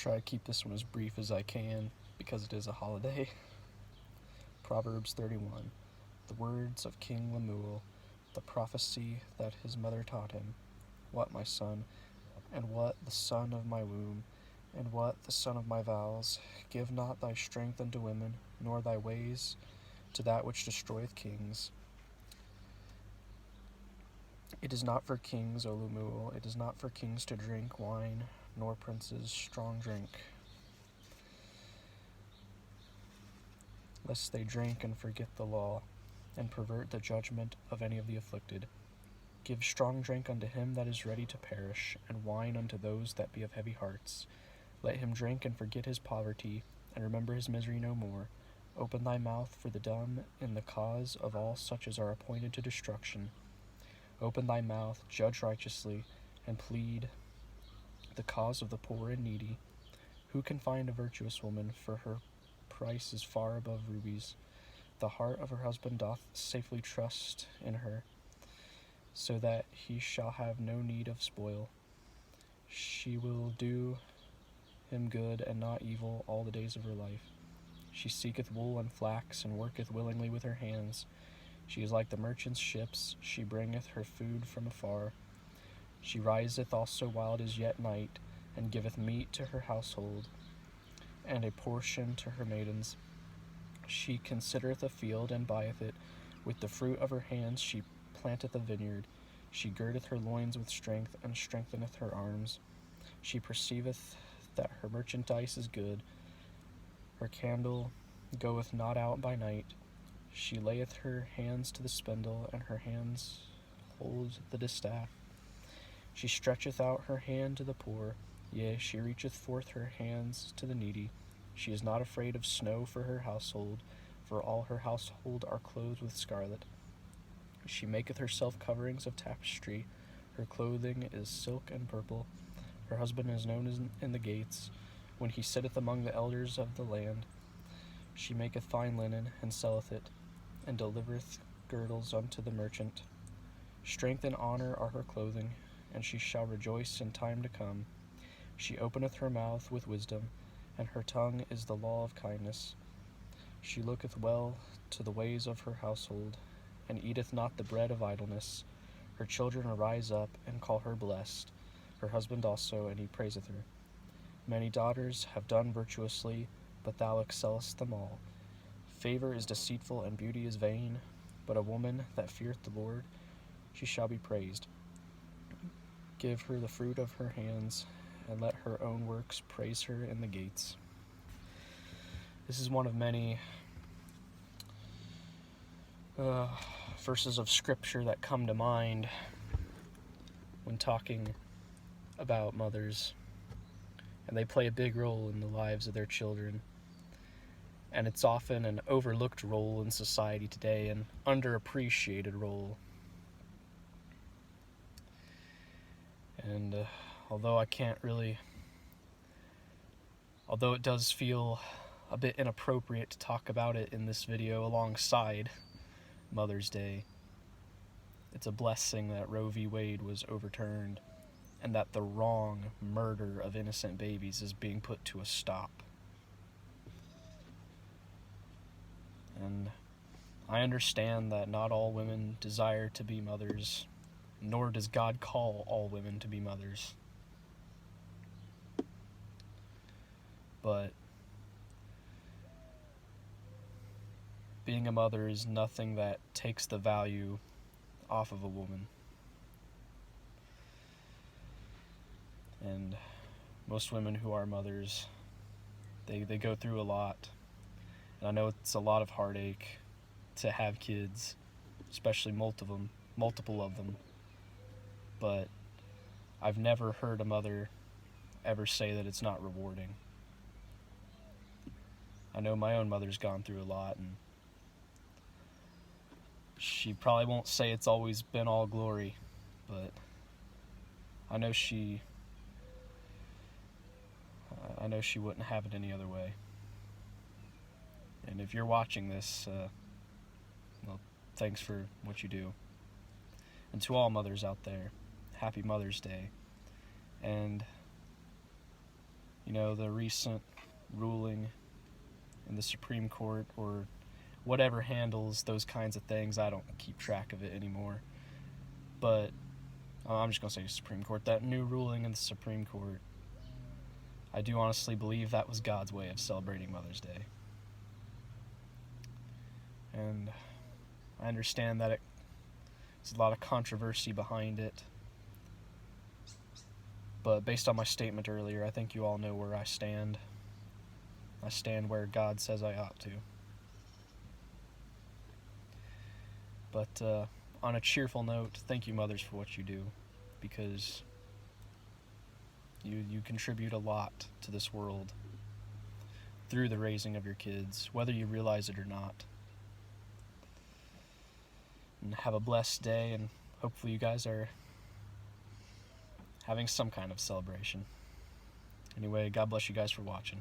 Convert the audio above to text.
try to keep this one as brief as I can because it is a holiday. Proverbs 31. The words of King Lemuel, the prophecy that his mother taught him. What, my son, and what the son of my womb, and what the son of my vows? Give not thy strength unto women, nor thy ways to that which destroyeth kings. It is not for kings, O Lemuel, it is not for kings to drink wine, nor princes strong drink, lest they drink and forget the law, and pervert the judgment of any of the afflicted. Give strong drink unto him that is ready to perish, and wine unto those that be of heavy hearts. Let him drink and forget his poverty, and remember his misery no more. Open thy mouth for the dumb in the cause of all such as are appointed to destruction. Open thy mouth, judge righteously, and plead the cause of the poor and needy. Who can find a virtuous woman? For her price is far above rubies. The heart of her husband doth safely trust in her, so that he shall have no need of spoil. She will do him good and not evil all the days of her life. She seeketh wool and flax, and worketh willingly with her hands. She is like the merchant's ships, she bringeth her food from afar. She riseth also while it is yet night, and giveth meat to her household, and a portion to her maidens. She considereth a field, and buyeth it. With the fruit of her hands she planteth a vineyard. She girdeth her loins with strength, and strengtheneth her arms. She perceiveth that her merchandise is good. Her candle goeth not out by night. She layeth her hands to the spindle, and her hands hold the distaff. She stretcheth out her hand to the poor, yea, she reacheth forth her hands to the needy. She is not afraid of snow for her household, for all her household are clothed with scarlet. She maketh herself coverings of tapestry, her clothing is silk and purple. Her husband is known in the gates, when he sitteth among the elders of the land. She maketh fine linen, and selleth it, and delivereth girdles unto the merchant. Strength and honor are her clothing, and she shall rejoice in time to come. She openeth her mouth with wisdom, and her tongue is the law of kindness. She looketh well to the ways of her household, and eateth not the bread of idleness. Her children arise up, and call her blessed, her husband also, and he praiseth her. Many daughters have done virtuously, but thou excellest them all. Favor is deceitful, and beauty is vain, but a woman that feareth the Lord, she shall be praised. Give her the fruit of her hands, and let her own works praise her in the gates. This is one of many verses of scripture that come to mind when talking about mothers, and they play a big role in the lives of their children. And it's often an overlooked role in society today, an underappreciated role. And although it does feel a bit inappropriate to talk about it in this video alongside Mother's Day, it's a blessing that Roe v. Wade was overturned, and that the wrong murder of innocent babies is being put to a stop. And I understand that not all women desire to be mothers, nor does God call all women to be mothers. But being a mother is nothing that takes the value off of a woman. And most women who are mothers, they go through a lot. And I know it's a lot of heartache to have kids, especially multiple of them. But I've never heard a mother ever say that it's not rewarding. I know my own mother's gone through a lot, and she probably won't say it's always been all glory, but I know she wouldn't have it any other way. And if you're watching this, well, thanks for what you do. And to all mothers out there, happy Mother's Day. And, the recent ruling in the Supreme Court or whatever handles those kinds of things. I don't keep track of it anymore. But I'm just going to say Supreme Court. That new ruling in the Supreme Court, I do honestly believe that was God's way of celebrating Mother's Day. And I understand that there's a lot of controversy behind it. But based on my statement earlier, I think you all know where I stand. I stand where God says I ought to. But on a cheerful note, thank you, mothers, for what you do, because you contribute a lot to this world through the raising of your kids, whether you realize it or not. And have a blessed day, and hopefully you guys are having some kind of celebration. Anyway, God bless you guys for watching.